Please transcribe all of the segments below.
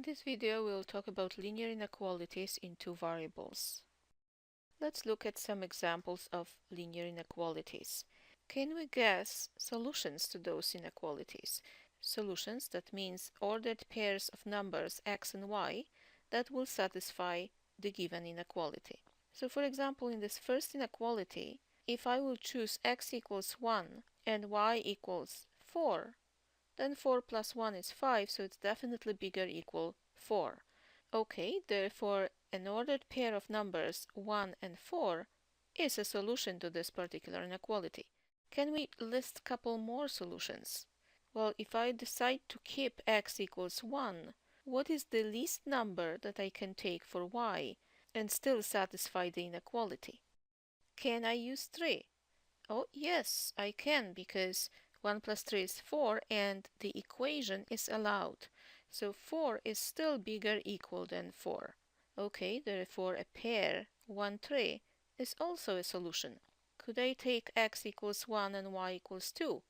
this video, we'll talk about linear inequalities in two variables. Let's look at some examples of linear inequalities. Can we guess solutions to those inequalities? Solutions, that means ordered pairs of numbers x and y that will satisfy the given inequality. So for example, in this first inequality, if I will choose x equals 1 and y equals 4, then 4 plus 1 is 5, so it's definitely bigger equal 4. Okay, therefore an ordered pair of numbers 1 and 4 is a solution to this particular inequality. Can we list a couple more solutions? Well, if I decide to keep x equals 1, what is the least number that I can take for y and still satisfy the inequality? Can I use 3? Oh, yes, I can, because 1 plus 3 is 4 and the equation is allowed. So 4 is still bigger equal than 4. Okay, therefore a pair 1, 3 is also a solution. Could I take x equals 1 and y equals 2?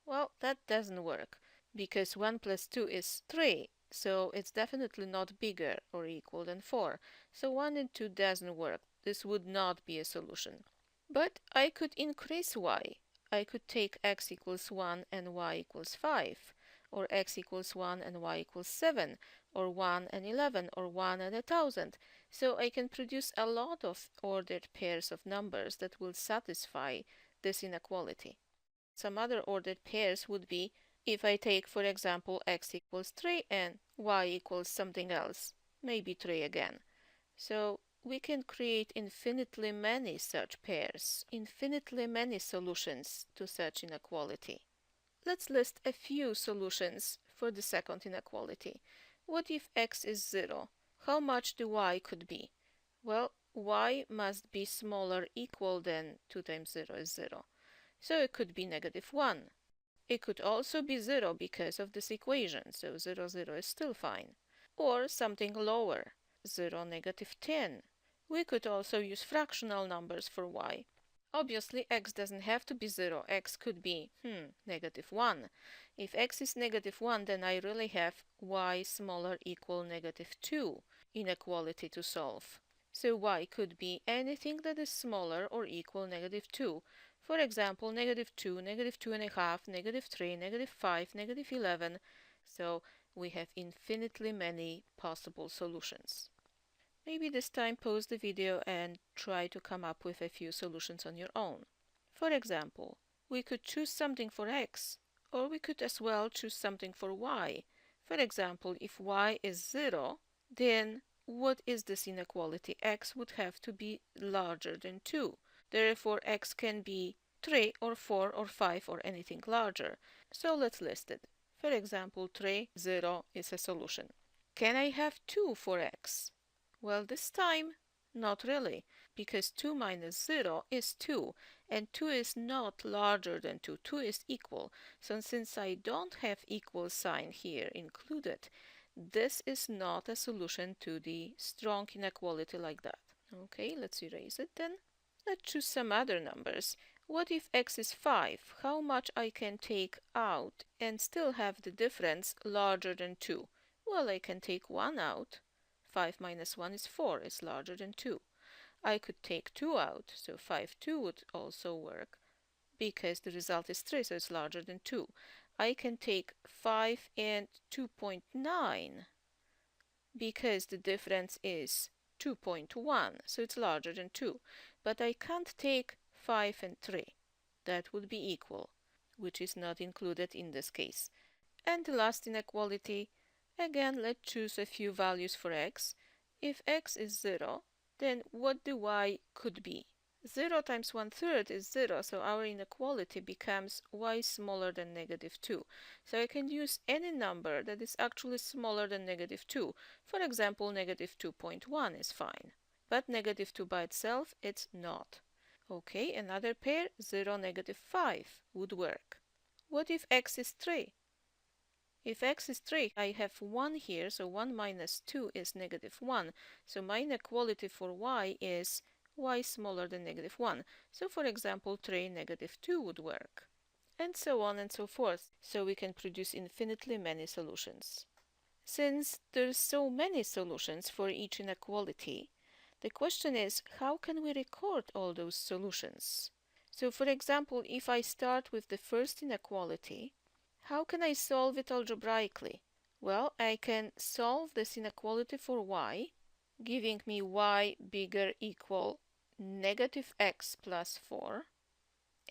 Well, that doesn't work, because 1 plus 2 is 3, so it's definitely not bigger or equal than 4. So 1 and 2 doesn't work. This would not be a solution. But I could increase y. I could take x equals 1 and y equals 5, or x equals 1 and y equals 7, or 1 and 11, or 1 and 1,000. So I can produce a lot of ordered pairs of numbers that will satisfy this inequality. Some other ordered pairs would be if I take, for example, x equals 3 and y equals something else, maybe 3 again. So we can create infinitely many such pairs, infinitely many solutions to such inequality. Let's list a few solutions for the second inequality. What if x is 0? How much the y could be? Well, y must be smaller equal than 2 times 0 is 0. So it could be -1. It could also be 0 because of this equation, so 0, 0 is still fine. Or something lower, 0, -10. We could also use fractional numbers for y. Obviously, x doesn't have to be 0. X could be, -1. If x is -1, then I really have y smaller equal -2 inequality to solve. So y could be anything that is smaller or equal -2. For example, -2, -2.5, -3, -5, -11. So we have infinitely many possible solutions. Maybe this time pause the video and try to come up with a few solutions on your own. For example, we could choose something for x, or we could as well choose something for y. For example, if y is 0, then what is this inequality? X would have to be larger than 2. Therefore, x can be 3 or 4 or 5 or anything larger. So let's list it. For example, 3, 0 is a solution. Can I have 2 for x? Well, this time, not really, because 2 minus 0 is 2, and 2 is not larger than 2. 2 is equal. So since I don't have equal sign here included, this is not a solution to the strong inequality like that. Okay, let's erase it then. Let's choose some other numbers. What if x is 5? How much I can take out and still have the difference larger than 2? Well, I can take 1 out. 5 minus 1 is 4, it's larger than 2. I could take 2 out, so 5, 2 would also work, because the result is 3, so it's larger than 2. I can take 5 and 2.9, because the difference is 2.1, so it's larger than 2. But I can't take 5 and 3. That would be equal, which is not included in this case. And the last inequality, again, let's choose a few values for x. If x is 0, then what the y could be? 0 times 1/3 is 0, so our inequality becomes y smaller than -2. So I can use any number that is actually smaller than -2. For example, -2.1 is fine, but -2 by itself, it's not. Okay, another pair, 0, -5 would work. What if x is 3? If x is 3, I have 1 here, so 1 minus 2 is -1. So my inequality for y is y smaller than -1. So for example, 3, -2 would work. And so on and so forth. So we can produce infinitely many solutions. Since there's so many solutions for each inequality, the question is, how can we record all those solutions? So for example, if I start with the first inequality, how can I solve it algebraically? Well, I can solve this inequality for y, giving me y bigger equal negative x plus 4.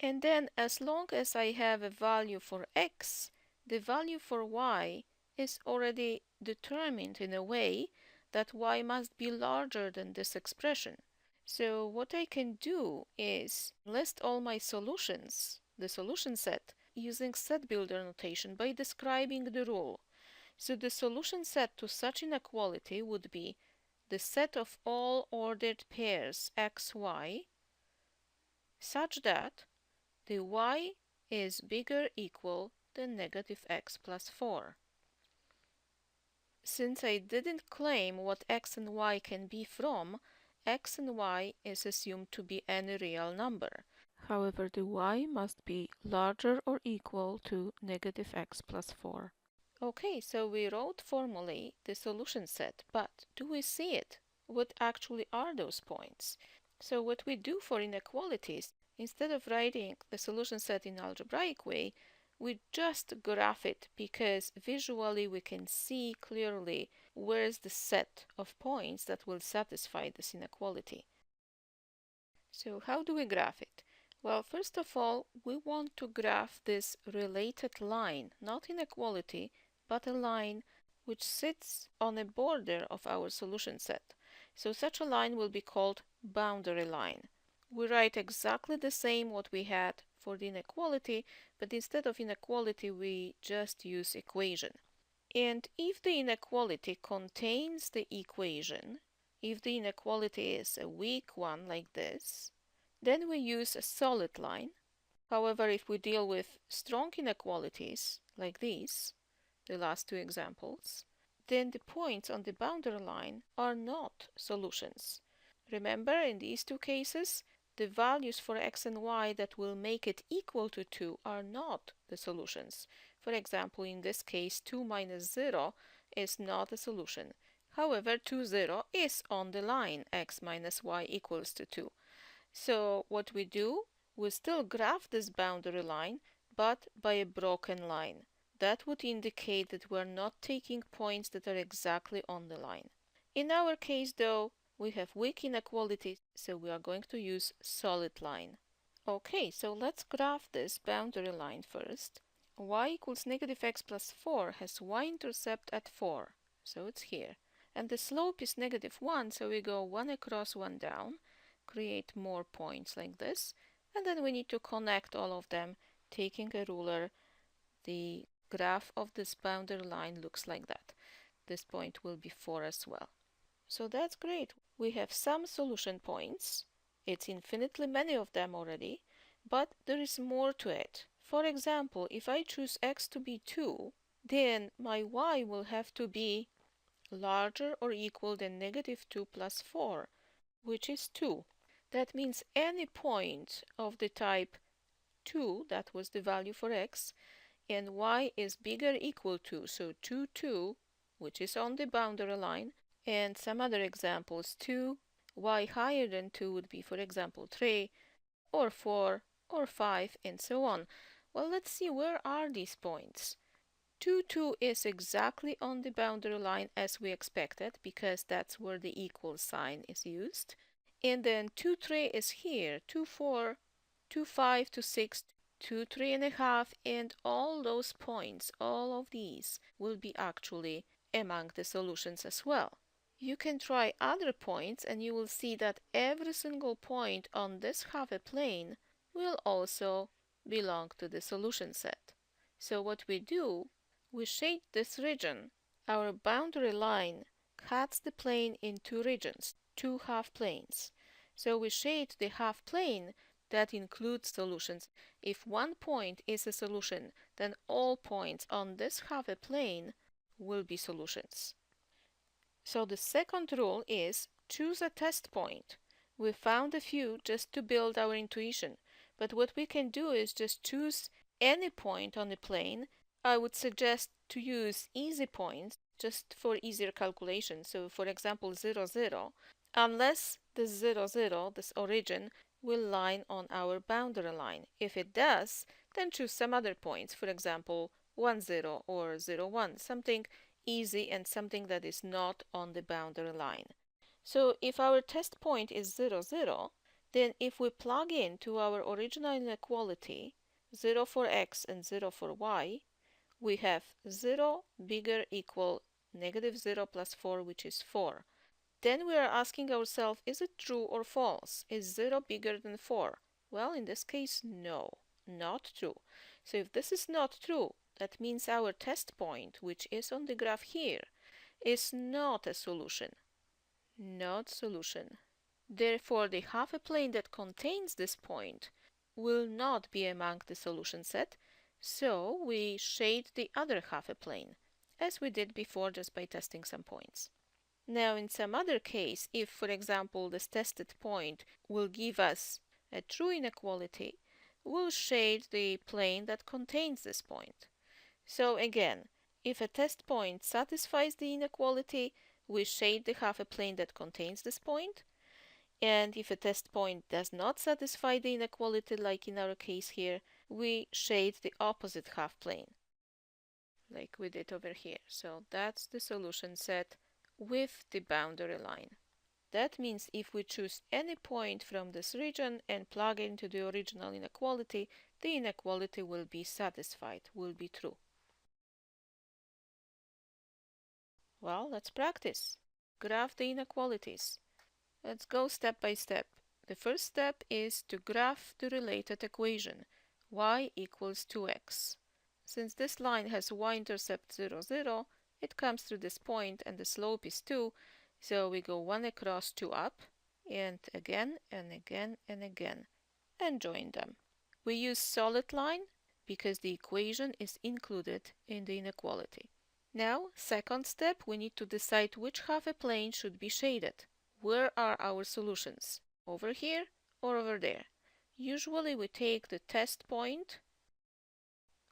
And then as long as I have a value for x, the value for y is already determined in a way that y must be larger than this expression. So what I can do is list all my solutions, the solution set, using set builder notation by describing the rule. So the solution set to such inequality would be the set of all ordered pairs x, y, such that the y is bigger equal than negative x plus 4. Since I didn't claim what x and y can be from, x and y is assumed to be any real number. However, the y must be larger or equal to negative x plus 4. Okay, so we wrote formally the solution set, but do we see it? What actually are those points? So what we do for inequalities, instead of writing the solution set in algebraic way, we just graph it because visually we can see clearly where's the set of points that will satisfy this inequality. So how do we graph it? Well, first of all, we want to graph this related line, not inequality, but a line which sits on a border of our solution set. So such a line will be called boundary line. We write exactly the same what we had for the inequality, but instead of inequality we just use equation. And if the inequality contains the equation, if the inequality is a weak one like this, then we use a solid line. However, if we deal with strong inequalities like these, the last two examples, then the points on the boundary line are not solutions. Remember, in these two cases, the values for x and y that will make it equal to 2 are not the solutions. For example, in this case, 2 minus 0 is not a solution. However, 2, 0 is on the line x minus y equals to 2. So what we do, we still graph this boundary line, but by a broken line. That would indicate that we're not taking points that are exactly on the line. In our case, though, we have weak inequalities, so we are going to use solid line. Okay, so let's graph this boundary line first. Y equals negative x plus 4 has y-intercept at 4, so it's here. And the slope is negative 1, so we go 1 across, 1 down, create more points like this, and then we need to connect all of them, taking a ruler. The graph of this boundary line looks like that. This point will be 4 as well. So that's great. We have some solution points. It's infinitely many of them already, but there is more to it. For example, if I choose x to be 2, then my y will have to be larger or equal than negative 2 plus 4, which is 2. That means any point of the type 2, that was the value for x, and y is bigger or equal to, so 2, 2, which is on the boundary line, and some other examples, 2, y higher than 2 would be, for example, 3, or 4, or 5, and so on. Well, let's see, where are these points? 2, 2 is exactly on the boundary line as we expected, because that's where the equal sign is used. And then 2, 3 is here, 2, 4, 2, 5, 2, 6, 2, 3.5, and all those points, all of these will be actually among the solutions as well. You can try other points and you will see that every single point on this half a plane will also belong to the solution set. So what we do, we shade this region. Our boundary line cuts the plane in two regions, two half planes. So we shade the half plane that includes solutions. If one point is a solution, then all points on this half a plane will be solutions. So the second rule is choose a test point. We found a few just to build our intuition, but what we can do is just choose any point on the plane. I would suggest to use easy points just for easier calculation. So for example, 0, 0, unless this 0, 0, this origin, will lie on our boundary line. If it does, then choose some other points, for example, 1, 0 or 0, 1, something easy and something that is not on the boundary line. So if our test point is 0, 0, then if we plug in to our original inequality 0 for x and 0 for y, we have 0 bigger equal negative 0 plus 4, which is 4. Then we are asking ourselves, is it true or false? Is 0 bigger than 4? Well, in this case, no, not true. So if this is not true, that means our test point, which is on the graph here, is not a solution. Not solution. Therefore, the half a plane that contains this point will not be among the solution set, so we shade the other half a plane, as we did before just by testing some points. Now, in some other case, if, for example, this tested point will give us a true inequality, we'll shade the plane that contains this point. So again, if a test point satisfies the inequality, we shade the half a plane that contains this point. And if a test point does not satisfy the inequality, like in our case here, we shade the opposite half plane, like we did over here. So that's the solution set with the boundary line. That means if we choose any point from this region and plug into the original inequality, the inequality will be satisfied, will be true. Well, let's practice. Graph the inequalities. Let's go step by step. The first step is to graph the related equation, y equals 2x. Since this line has y-intercept 0, 0, it comes through this point and the slope is 2, so we go 1 across, 2 up, and again, and again, and again, and join them. We use solid line because the equation is included in the inequality. Now, second step, we need to decide which half a plane should be shaded. Where are our solutions? Over here or over there? Usually we take the test point,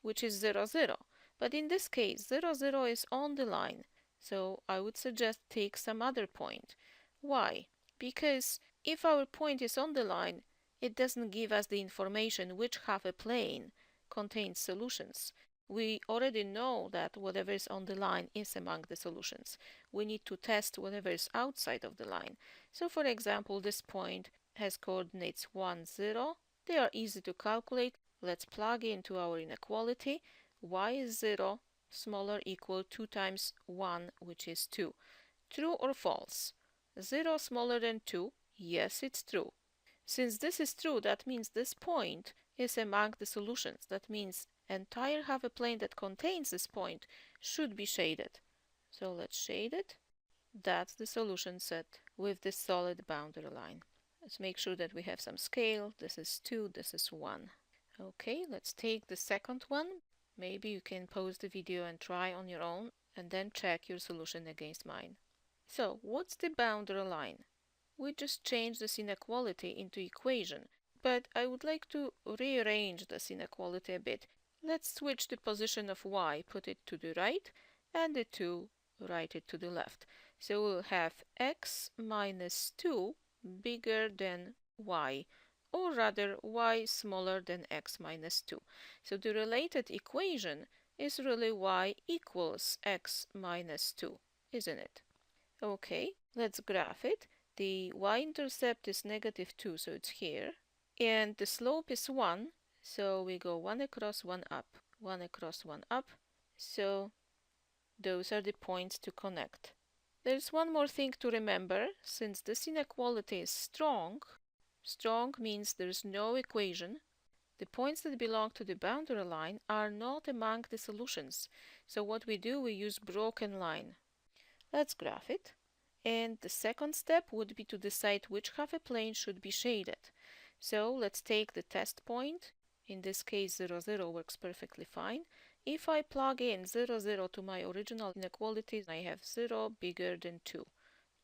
which is 0, 0. But in this case, 0, 0 is on the line. So I would suggest take some other point. Why? Because if our point is on the line, it doesn't give us the information which half a plane contains solutions. We already know that whatever is on the line is among the solutions. We need to test whatever is outside of the line. So for example, this point has coordinates 1, 0. They are easy to calculate. Let's plug into our inequality. Y is 0, smaller equal 2 times 1, which is 2. True or false? 0 smaller than 2? Yes, it's true. Since this is true, that means this point is among the solutions. That means entire half a plane that contains this point should be shaded. So let's shade it. That's the solution set with this solid boundary line. Let's make sure that we have some scale. This is 2, this is 1. Okay, let's take the second one. Maybe you can pause the video and try on your own and then check your solution against mine. So, what's the boundary line? We just changed this inequality into equation, but I would like to rearrange this inequality a bit. Let's switch the position of y, put it to the right, and the 2, write it to the left. So we'll have x minus 2 bigger than y, or rather y smaller than x minus 2. So the related equation is really y equals x minus 2, isn't it? Okay, let's graph it. The y-intercept is negative 2, so it's here. And the slope is 1, so we go 1 across, 1 up, 1 across, 1 up. So those are the points to connect. There's one more thing to remember. Since this inequality is strong means there's no equation, the points that belong to the boundary line are not among the solutions. So what we do, we use broken line. Let's graph it. And the second step would be to decide which half a plane should be shaded. So let's take the test point. In this case, 0, 0 works perfectly fine. If I plug in 0, 0 to my original inequality, I have 0 bigger than 2.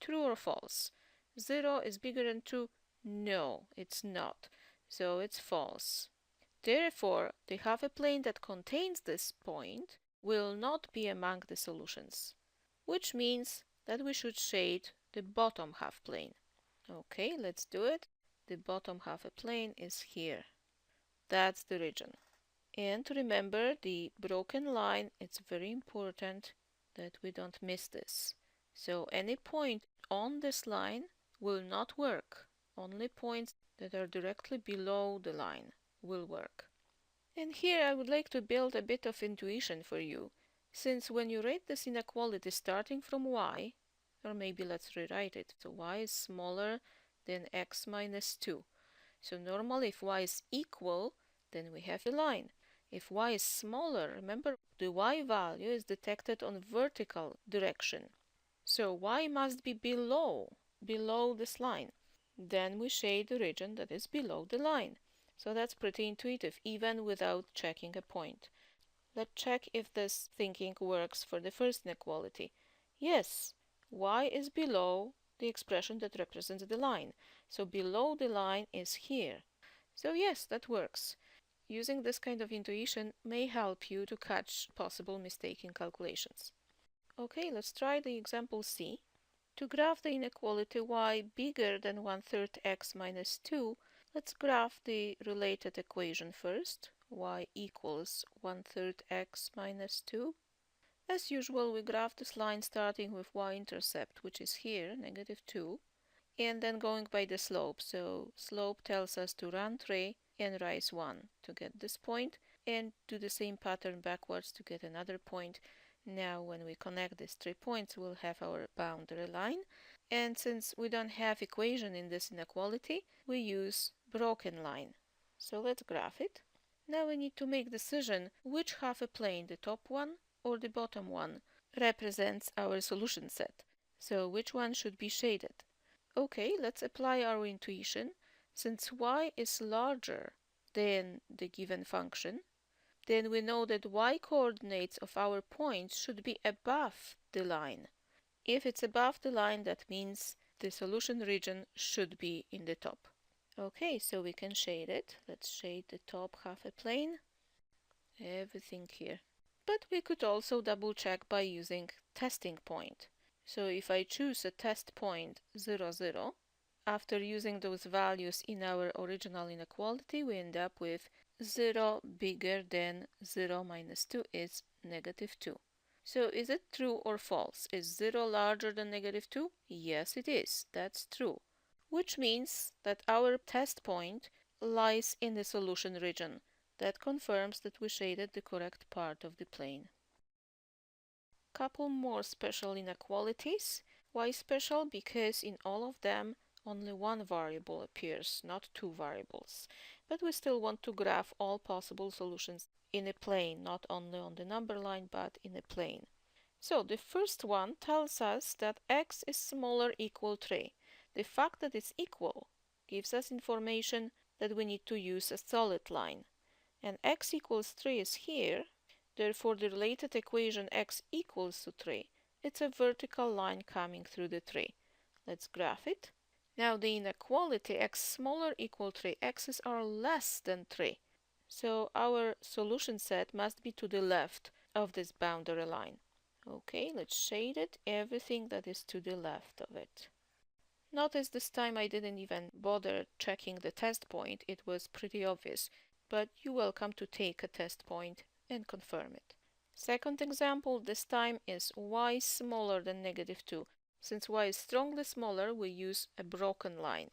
True or false? 0 is bigger than 2? No, it's not. So it's false. Therefore, the half a plane that contains this point will not be among the solutions. which means that we should shade the bottom half plane. Okay, let's do it. The bottom half a plane is here. That's the region. And to remember the broken line, it's very important that we don't miss this. So any point on this line will not work. Only points that are directly below the line will work. And here I would like to build a bit of intuition for you, since when you rate this inequality starting from y, or maybe let's rewrite it, so y is smaller than x minus 2. So normally if y is equal, then we have a line. If y is smaller, remember the y value is detected on vertical direction. So y must be below this line. Then we shade the region that is below the line. So that's pretty intuitive, even without checking a point. Let's check if this thinking works for the first inequality. Yes, y is below the expression that represents the line. So below the line is here. So yes, that works. Using this kind of intuition may help you to catch possible mistake in calculations. Okay, let's try the example C. To graph the inequality y bigger than 1/3 x minus 2, let's graph the related equation first. Y equals 1/3 x minus 2. As usual, we graph this line starting with y-intercept, which is here, -2, and then going by the slope. So slope tells us to run 3 and rise 1 to get this point, and do the same pattern backwards to get another point. Now when we connect these 3 points, we'll have our boundary line. And since we don't have equation in this inequality, we use broken line. So let's graph it. Now we need to make decision which half a plane, the top one or the bottom one, represents our solution set. So which one should be shaded? Okay, let's apply our intuition. Since y is larger than the given function, then we know that y-coordinates of our points should be above the line. If it's above the line, that means the solution region should be in the top. Okay, so we can shade it. Let's shade the top half a plane. Everything here. But we could also double check by using testing point. So if I choose a test point 0, 0, after using those values in our original inequality, we end up with 0 bigger than 0 minus 2 is -2. So is it true or false? Is 0 larger than -2? Yes, it is. That's true. Which means that our test point lies in the solution region. That confirms that we shaded the correct part of the plane. Couple more special inequalities. Why special? Because in all of them only one variable appears, not two variables. But we still want to graph all possible solutions in a plane, not only on the number line, but in a plane. So the first one tells us that x is smaller equal 3. The fact that it's equal gives us information that we need to use a solid line. And x equals 3 is here. Therefore, the related equation x equals to 3. It's a vertical line coming through the 3. Let's graph it. Now the inequality x smaller equal 3, x's are less than 3. So our solution set must be to the left of this boundary line. Okay, let's shade it, everything that is to the left of it. Notice this time I didn't even bother checking the test point, it was pretty obvious, but you're welcome to take a test point and confirm it. Second example, this time is y smaller than -2. Since y is strongly smaller, we use a broken line.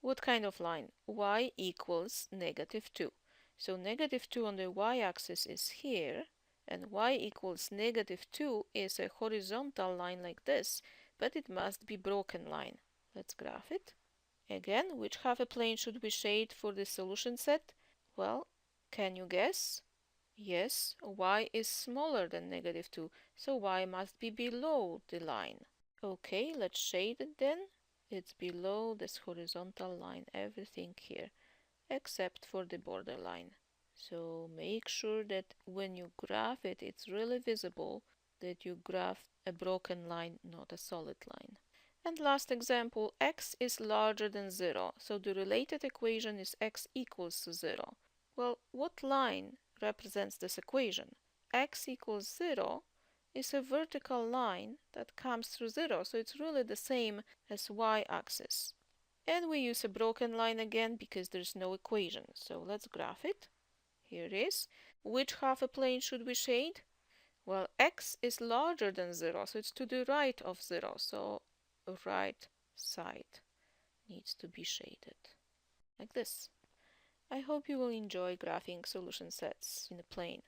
What kind of line? Y equals -2. So -2 on the y-axis is here, and y equals -2 is a horizontal line like this, but it must be broken line. Let's graph it. Again, which half a plane should we shade for the solution set? Well, can you guess? Yes, y is smaller than -2, so y must be below the line. Okay, let's shade it then. It's below this horizontal line, everything here, except for the borderline. So make sure that when you graph it, it's really visible that you graph a broken line, not a solid line. And last example, x is larger than 0, so the related equation is x equals to 0. Well, what line represents this equation? X equals 0 is a vertical line that comes through 0, so it's really the same as y-axis. And we use a broken line again because there's no equation. So let's graph it. Here it is. Which half a plane should we shade? Well, x is larger than 0, so it's to the right of 0. So right side needs to be shaded, like this. I hope you will enjoy graphing solution sets in a plane.